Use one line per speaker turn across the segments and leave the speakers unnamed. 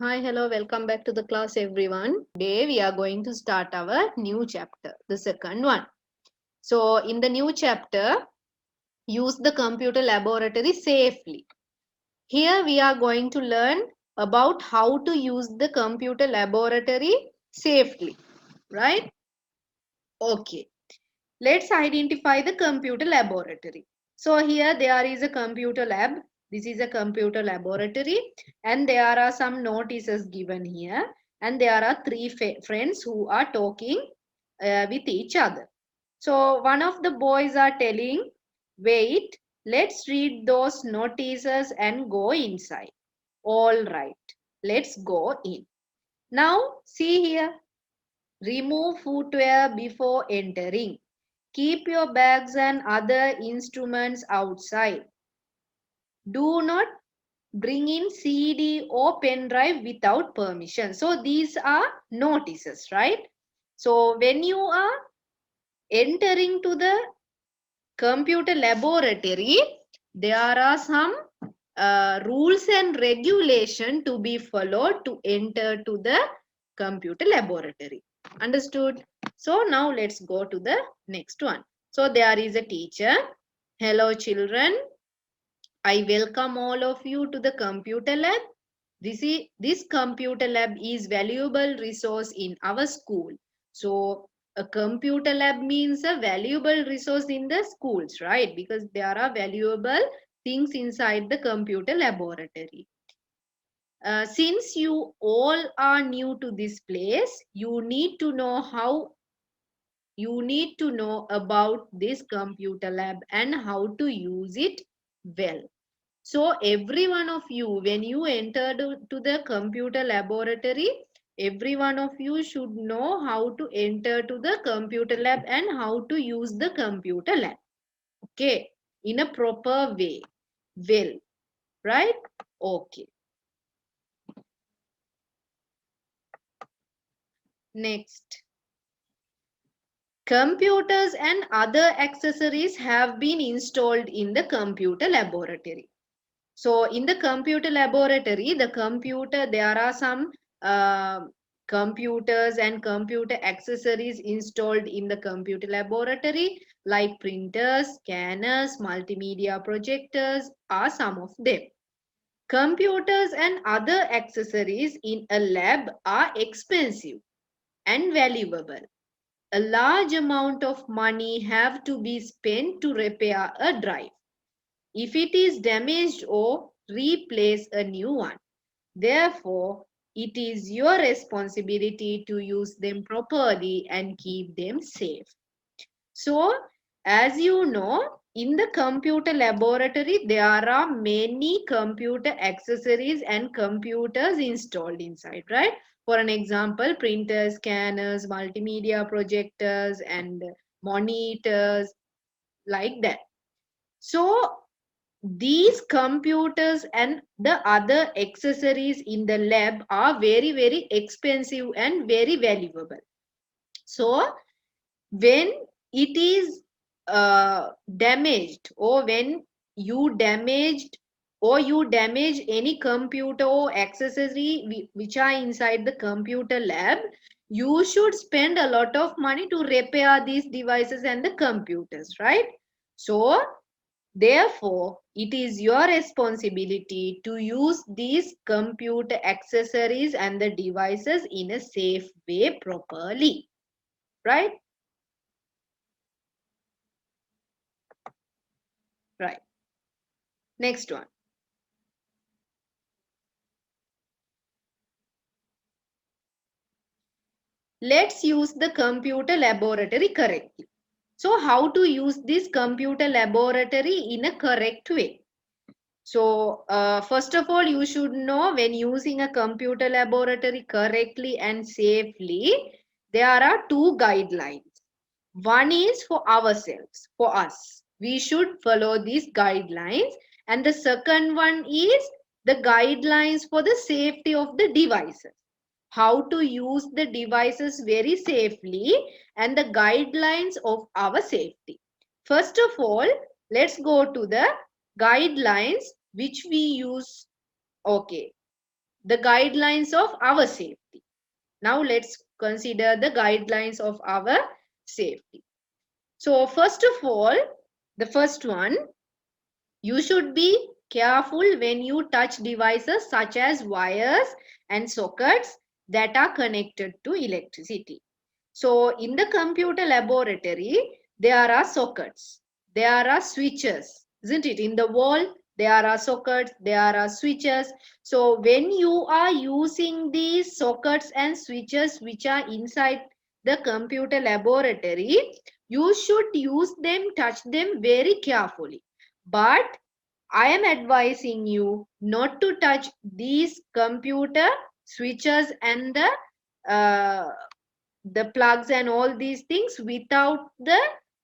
Hi, hello, welcome back to the class, everyone. Today we are going to start our new chapter, the second one. So, in the new chapter, use the computer laboratory safely. Here we are going to learn about how to use the computer laboratory safely, right? Okay, let's identify the computer laboratory. So, here there is a computer lab. This is a computer laboratory, and there are some notices given here, and there are three friends who are talking with each other. So one of the boys are telling, wait, let's read those notices and go inside. All right, let's go in. Now see here, remove footwear before entering. Keep your bags and other instruments outside. Do not bring in CD or pen drive without permission. So these are notices, right? So when you are entering to the computer laboratory, there are some rules and regulation to be followed to enter to the computer laboratory. Understood? So now let's go to the next one. So there is a teacher. Hello children. I welcome all of you to the computer lab. This computer lab is valuable resource in our school. So a computer lab means a valuable resource in the schools, right? Because there are valuable things inside the computer laboratory. Since you all are new to this place, you need to know about this computer lab and how to use it well. So every one of you, when you enter to the computer laboratory, every one of you should know how to enter to the computer lab and how to use the computer lab. Okay, in a proper way. Well, right? Okay. Next. Computers and other accessories have been installed in the computer laboratory. So in the computer laboratory, there are some computers and computer accessories installed in the computer laboratory like printers, scanners, multimedia projectors are some of them. Computers and other accessories in a lab are expensive and valuable. A large amount of money have to be spent to repair a drive if it is damaged or replace a new one. Therefore, it is your responsibility to use them properly and keep them safe. So, as you know, in the computer laboratory, there are many computer accessories and computers installed inside, right? For an example, printers, scanners, multimedia projectors, and monitors, like that. So, these computers and the other accessories in the lab are very, very expensive and very valuable. So, when it is damaged, or when you damaged or you damage any computer or accessory which are inside the computer lab, you should spend a lot of money to repair these devices and the computers, right? So therefore, it is your responsibility to use these computer accessories and the devices in a safe way properly, right? Right. Next one. Let's use the computer laboratory correctly. So how to use this computer laboratory in a correct way? So first of all, you should know when using a computer laboratory correctly and safely, there are two guidelines. One is for ourselves, for us. We should follow these guidelines. And the second one is the guidelines for the safety of the devices. How to use the devices very safely and the guidelines of our safety. First of all, let's go to the guidelines which we use. Okay. the guidelines of our safety. Now let's consider the guidelines of our safety. So first of all, the first one, you should be careful when you touch devices such as wires and sockets that are connected to electricity. So in the computer laboratory, there are sockets, there are switches, isn't it? In the wall, there are sockets, there are switches. So when you are using these sockets and switches which are inside the computer laboratory, you should use them, touch them very carefully. But I am advising you not to touch these computer switches and uh, the plugs and all these things without the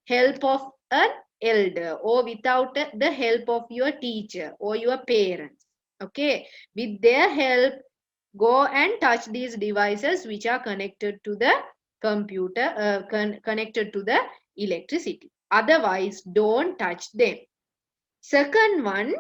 help of an elder or without the help of your teacher or your parents. Okay, with their help, go and touch these devices which are connected to the computer, connected to the electricity. Otherwise, don't touch them. Second one,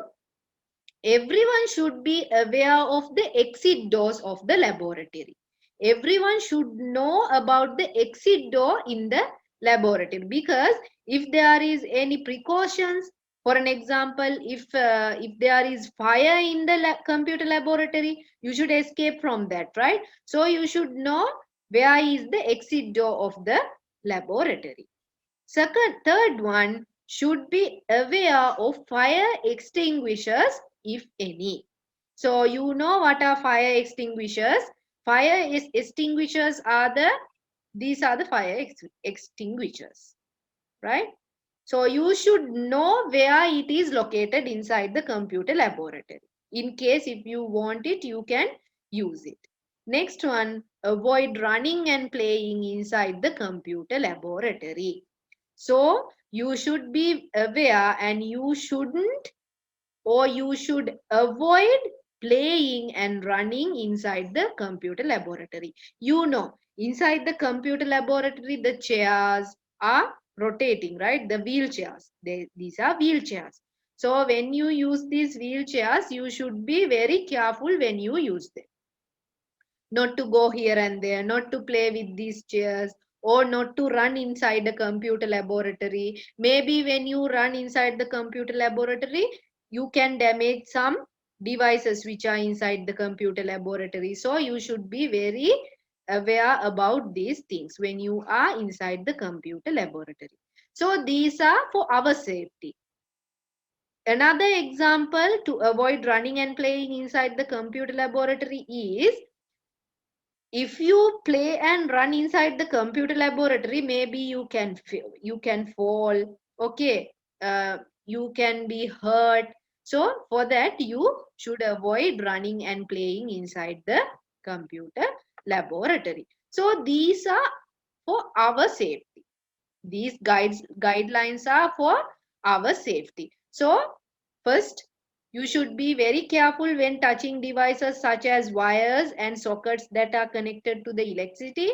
everyone should be aware of the exit doors of the laboratory. Everyone should know about the exit door in the laboratory, because if there is any precautions, for an example, if there is fire in the computer laboratory, you should escape from that, right? So you should know where is the exit door of the laboratory. Third one, should be aware of fire extinguishers, if any. So you know what are fire extinguishers? Extinguishers are these are the fire extinguishers, right? So you should know where it is located inside the computer laboratory. In case if you want it, you can use it. Next one, avoid running and playing inside the computer laboratory. So you should be aware and you shouldn't, or you should avoid playing and running inside the computer laboratory. You know, inside the computer laboratory, the chairs are rotating, right? The wheelchairs. These are wheelchairs. So when you use these wheelchairs, you should be very careful when you use them. Not to go here and there, not to play with these chairs, or not to run inside the computer laboratory. Maybe when you run inside the computer laboratory, you can damage some devices which are inside the computer laboratory. So you should be very aware about these things when you are inside the computer laboratory. So these are for our safety. Another example to avoid running and playing inside the computer laboratory is, if you play and run inside the computer laboratory, maybe you can fall, okay, you can be hurt. So for that, you should avoid running and playing inside the computer laboratory. So these are for our safety. These guidelines are for our safety. So first, you should be very careful when touching devices such as wires and sockets that are connected to the electricity.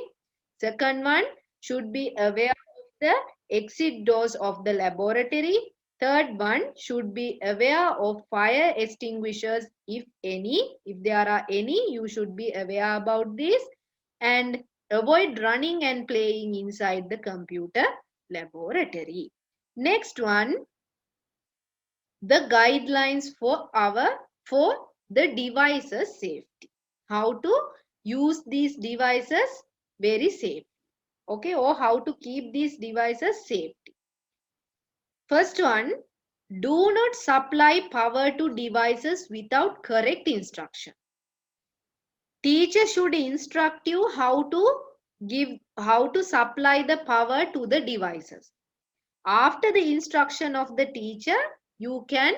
Second one, should be aware of the exit doors of the laboratory. Third one, should be aware of fire extinguishers, if any. If there are any, you should be aware about this. And avoid running and playing inside the computer laboratory. Next one, the guidelines for the devices safety. How to use these devices very safe. Okay, or how to keep these devices safety. First one, do not supply power to devices without correct instruction. Teacher should instruct you how to supply the power to the devices. After the instruction of the teacher, you can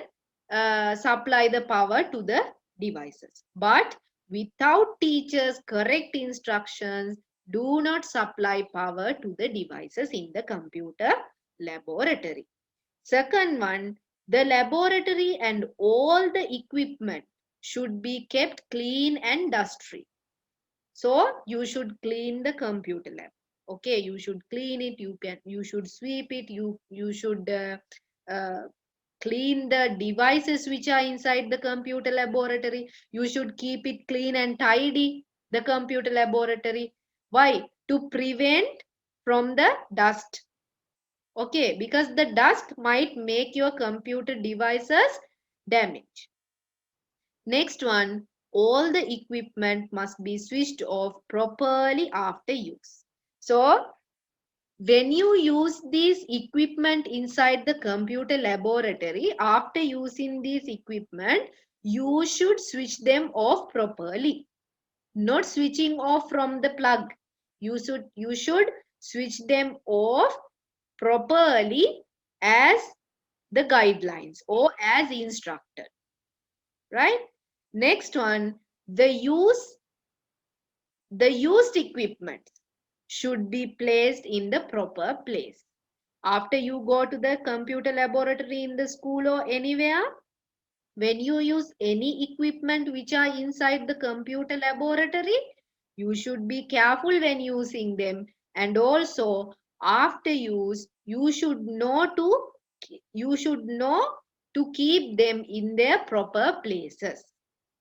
supply the power to the devices. But without teacher's correct instructions, do not supply power to the devices in the computer laboratory. Second one, the laboratory and all the equipment should be kept clean and dust-free. So you should clean the computer lab. Okay, you should clean it. You should sweep it. You should uh, clean the devices which are inside the computer laboratory. You should keep it clean and tidy, the computer laboratory. Why? To prevent from the dust. Okay, because the dust might make your computer devices damage. Next one, all the equipment must be switched off properly after use. So, when you use this equipment inside the computer laboratory, after using this equipment, you should switch them off properly. Not switching off from the plug. You should switch them off properly as the guidelines or as instructed. Right? Next one, the used equipment should be placed in the proper place. After you go to the computer laboratory in the school or anywhere, when you use any equipment which are inside the computer laboratory, you should be careful when using them. And also, after use, you should know to keep them in their proper places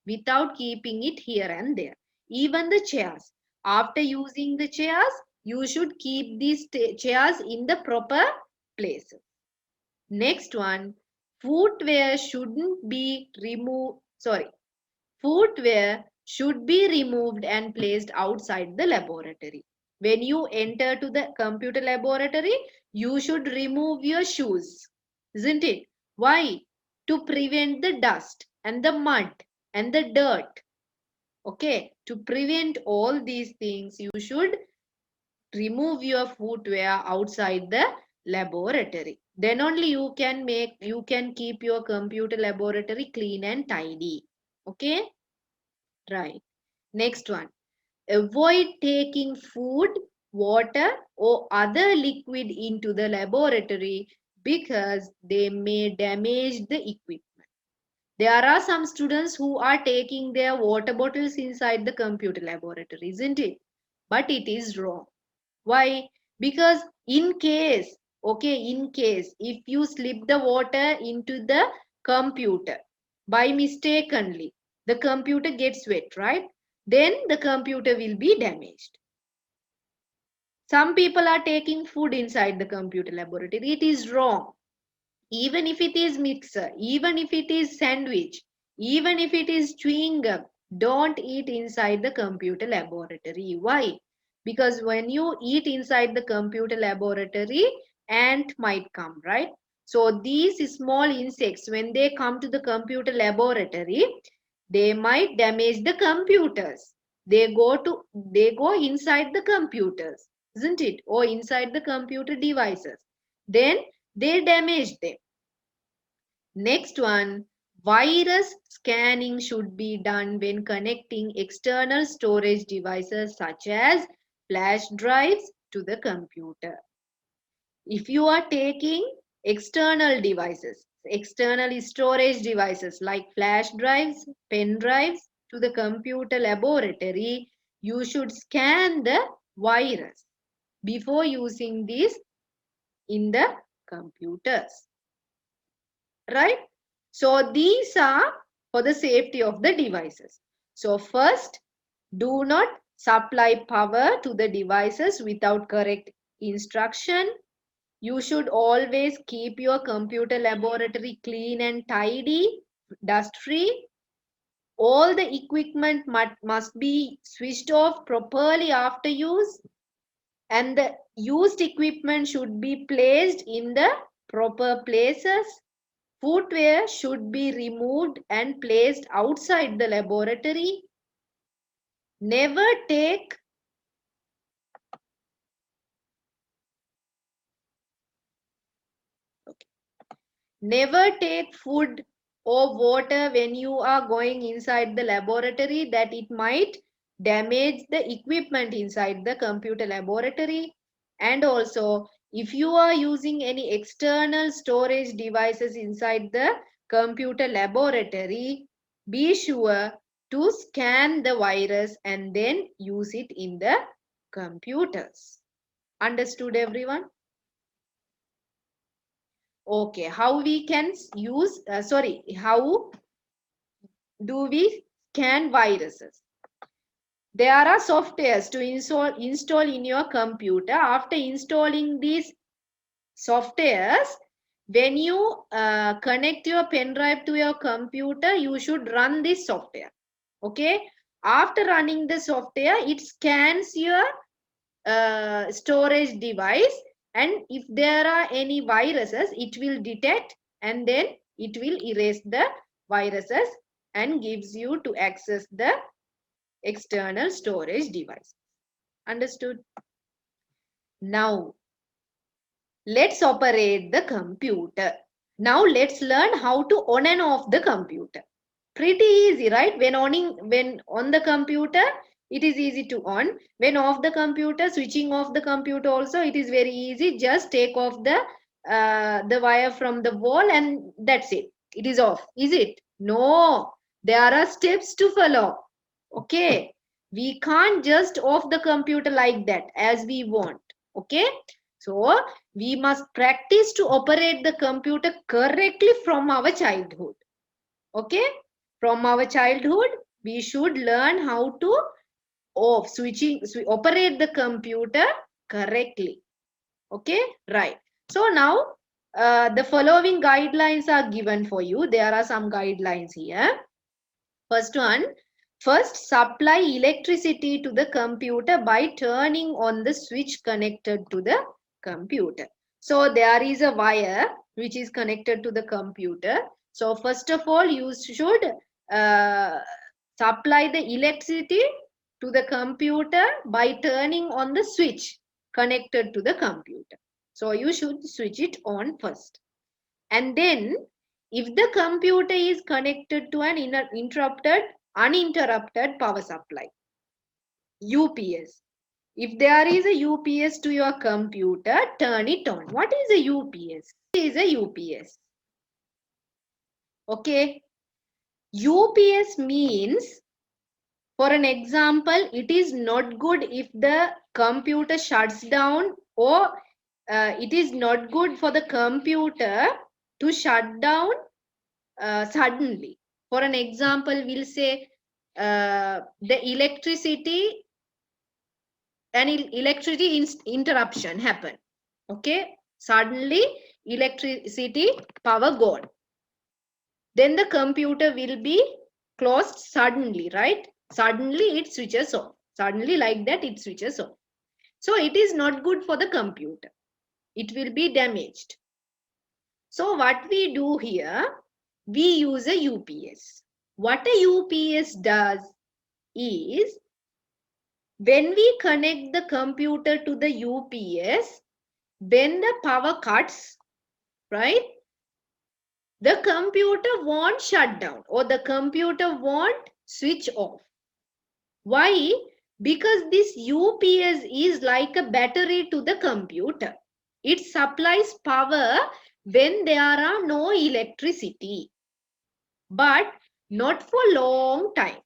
without keeping it here and there. Even the chairs. After using the chairs, you should keep these chairs in the proper places. Next one, footwear shouldn't be removed. Sorry, footwear should be removed and placed outside the laboratory. When you enter to the computer laboratory, you should remove your shoes, isn't it? Why? To prevent the dust and the mud and the dirt. Okay, to prevent all these things, you should remove your footwear outside the laboratory. Then only you can keep your computer laboratory clean and tidy. Okay, right. Next one, avoid taking food, water or other liquid into the laboratory because they may damage the equipment. There are some students who are taking their water bottles inside the computer laboratory, isn't it? But it is wrong. Why? Because in case, if you slip the water into the computer by mistakenly, the computer gets wet, right? Then the computer will be damaged. Some people are taking food inside the computer laboratory. It is wrong. Even if it is mixer, even if it is sandwich, even if it is chewing gum, don't eat inside the computer laboratory. Why? Because when you eat inside the computer laboratory, ant might come, right? So these small insects, when they come to the computer laboratory, they might damage the computers. They go inside the computers, isn't it? Or inside the computer devices. Then they damage them. Next one, virus scanning should be done when connecting external storage devices such as flash drives to the computer. If you are taking external devices, external storage devices like flash drives, pen drives to the computer laboratory, you should scan the virus before using this in the computers. Right? So these are for the safety of the devices. So first, do not supply power to the devices without correct instruction. You should always keep your computer laboratory clean and tidy, dust free. All the equipment must be switched off properly after use, and the used equipment should be placed in the proper places. Footwear should be removed and placed outside the laboratory. Never take Never take food or water when you are going inside the laboratory, that it might damage the equipment inside the computer laboratory. And also, if you are using any external storage devices inside the computer laboratory, be sure to scan the virus and then use it in the computers. Understood, everyone? Okay, how we can use, how do we scan viruses? There are softwares to install in your computer. After installing these softwares, when you connect your pen drive to your computer, you should run this software. Okay, after running the software, it scans your storage device, and if there are any viruses, it will detect and then it will erase the viruses and gives you to access the external storage device. Understood? Now let's operate the computer. Now let's learn how to on and off the computer. Pretty easy, right? When on the computer, it is easy to on. When off the computer, switching off the computer also, it is very easy. Just take off the wire from the wall and that's it. It is off. Is it? No. There are steps to follow. Okay. We can't just off the computer like that as we want. Okay. So we must practice to operate the computer correctly from our childhood. Okay. From our childhood, we should learn how to operate the computer correctly. Okay, right. So now the following guidelines are given for you. There are some guidelines here. First one, first supply electricity to the computer by turning on the switch connected to the computer. So there is a wire which is connected to the computer. So first of all, you should supply the electricity to the computer by turning on the switch connected to the computer. So you should switch it on first. And then if the computer is connected to an uninterrupted power supply, UPS. If there is a UPS to your computer, turn it on. What is a UPS? What is a UPS? Okay. UPS means, for an example, it is not good if the computer shuts down, or it is not good for the computer to shut down suddenly. For an example, we'll say the electricity interruption happen. Okay, suddenly electricity power gone. Then the computer will be closed suddenly, right? Suddenly it switches off. Suddenly like that it switches off. So it is not good for the computer. It will be damaged. So what we do here, we use a UPS. What a UPS does is, when we connect the computer to the UPS, when the power cuts, right, the computer won't shut down or the computer won't switch off. Why? Because this UPS is like a battery to the computer. It supplies power when there are no electricity, but not for long time.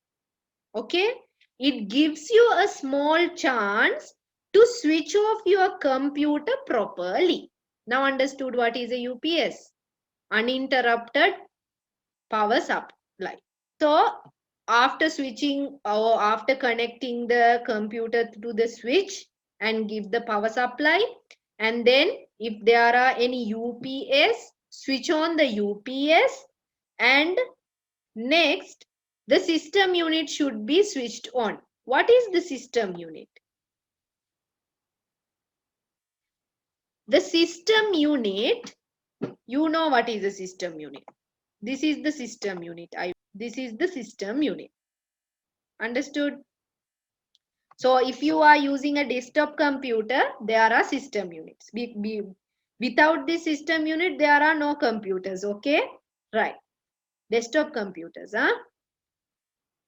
Okay, it gives you a small chance to switch off your computer properly. Now understood what is a UPS? Uninterrupted power supply. So after switching or after connecting the computer to the switch and give the power supply, and then if there are any UPS, switch on the UPS, and next the system unit should be switched on. What is the system unit? The system unit, you know what is the system unit. This is the system unit. This is the system unit. Understood? So if you are using a desktop computer, there are system units. Without this system unit, there are no computers. Okay? Right. Desktop computers. Huh?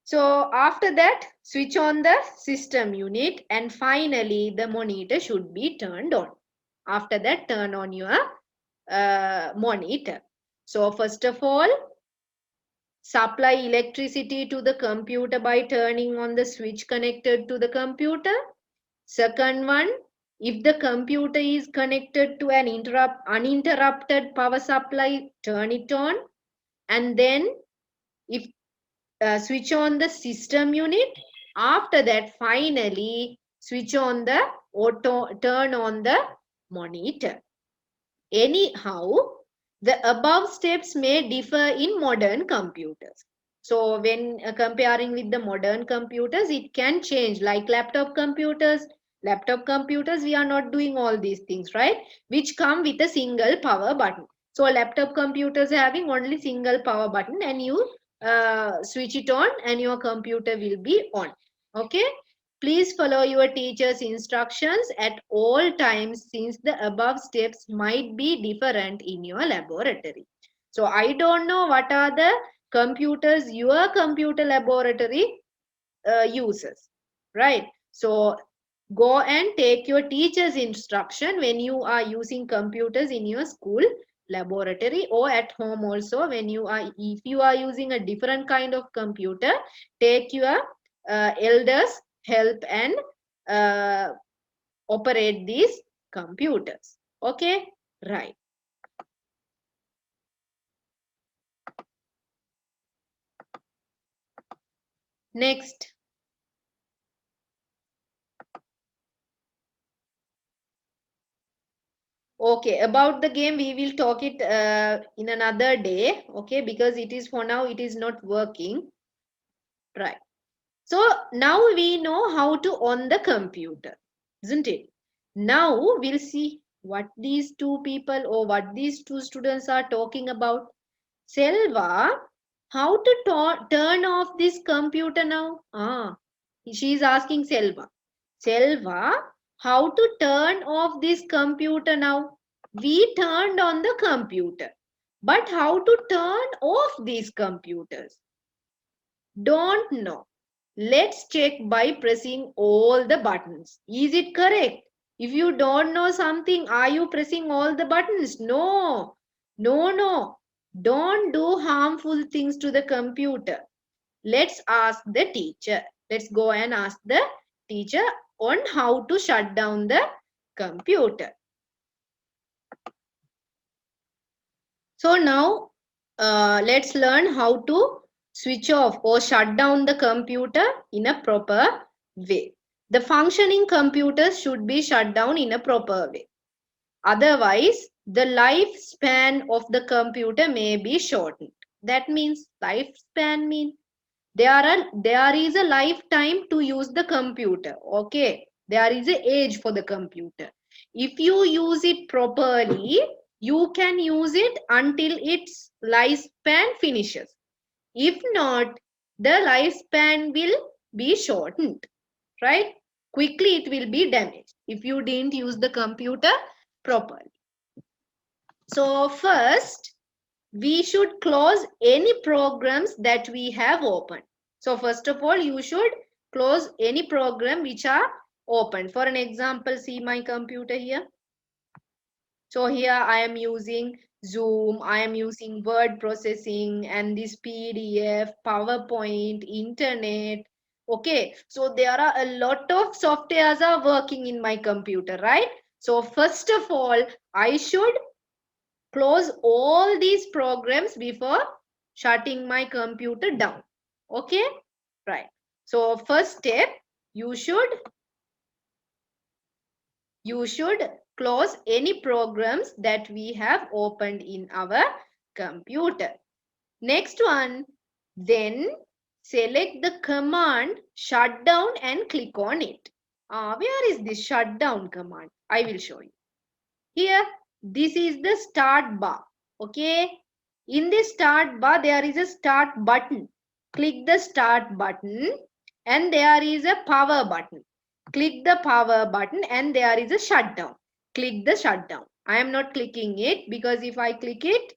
So after that, switch on the system unit, and finally the monitor should be turned on. After that, turn on your monitor. So first of all, supply electricity to the computer by turning on the switch connected to the computer. Second one, If the computer is connected to an uninterrupted power supply, turn it on. And then if switch on the system unit. After that, finally switch on the turn on the monitor. Anyhow, the above steps may differ in modern computers. So when comparing with the modern computers, it can change. Like laptop computers, we are not doing all these things, right? Which come with a single power button. So laptop computers having only single power button, and you switch it on and your computer will be on. Okay. Please follow your teacher's instructions at all times, since the above steps might be different in your laboratory. So I don't know what are the computers your computer laboratory uses, right? So go and take your teacher's instruction when you are using computers in your school laboratory, or at home also. When you are, if you are using a different kind of computer, take your elders help and operate these computers. Okay, right. Next. Okay, about the game, we will talk it in another day. Okay, because it is, for now, it is not working. Right. So now we know how to on the computer, isn't it? Now we'll see what these two people or what these two students are talking about. Selva, how to turn off this computer now? She is asking Selva. Selva, how to turn off this computer now? We turned on the computer. But how to turn off these computers? Don't know. Let's check by pressing all the buttons. Is it correct? If you don't know something, are you pressing all the buttons? No. No. Don't do harmful things to the computer. Let's ask the teacher. Let's go and ask the teacher on how to shut down the computer. So now let's learn how to switch off or shut down the computer in a proper way. The functioning computers should be shut down in a proper way. Otherwise, the lifespan of the computer may be shortened. That means lifespan means there is a lifetime to use the computer. Okay, there is a age for the computer. If you use it properly, you can use it until its lifespan finishes. If not, the lifespan will be shortened, right? Quickly it will be damaged if you didn't use the computer properly. So first, we should close any programs that we have opened. So first of all, you should close any program which are open. For an example, see my computer here. So here I am using Zoom, I am using word processing and this PDF, PowerPoint, internet. Okay, so there are a lot of softwares are working in my computer, right? So first of all, I should close all these programs before shutting my computer down. Okay, right. So first step, you should close any programs that we have opened in our computer. Next one, then select the command shutdown and click on it. Where is this shutdown command? I will show you. Here, this is the start bar. Okay. In the start bar, there is a start button. Click the start button and there is a power button. Click the power button and there is a shutdown. Click the shutdown. I am not clicking it because if I click it,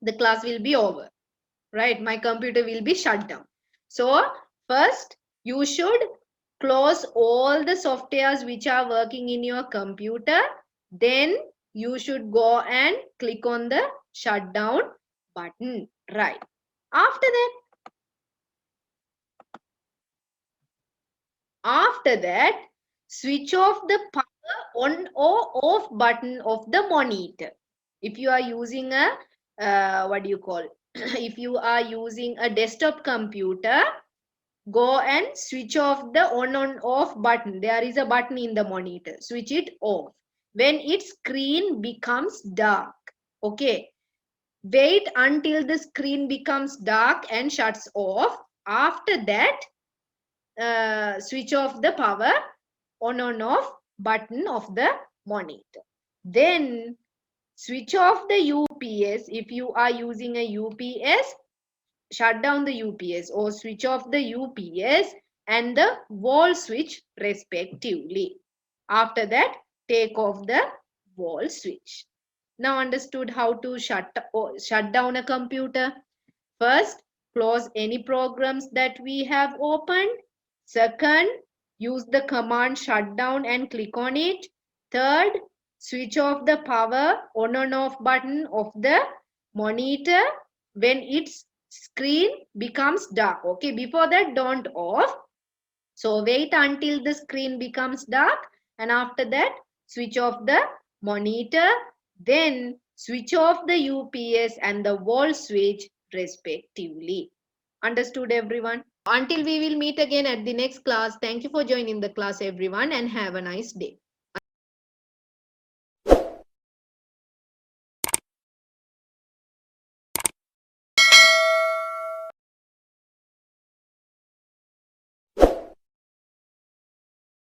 the class will be over. Right? My computer will be shut down. So, first, you should close all the softwares which are working in your computer. Then you should go and click on the shutdown button. Right. After that, switch off the power on or off button of the monitor. If you are using a what do you call, if you are using a desktop computer, go and switch off the on off button. There is a button in the monitor, switch it off when its screen becomes dark. Okay, wait until the screen becomes dark and shuts off. After that, switch off the power on off button of the monitor. Then switch off the UPS. If you are using a UPS, shut down the UPS or switch off the UPS and the wall switch respectively. After that, take off the wall switch. Now understood how to shut down a computer? First, close any programs that we have opened. Second, use the command shutdown and click on it. Third, switch off the power on and off button of the monitor when its screen becomes dark. Okay, before that, don't off. So wait until the screen becomes dark, and after that, switch off the monitor. Then switch off the UPS and the wall switch respectively. Understood, everyone? Until we will meet again at the next class, thank you for joining the class, everyone, and have a nice day.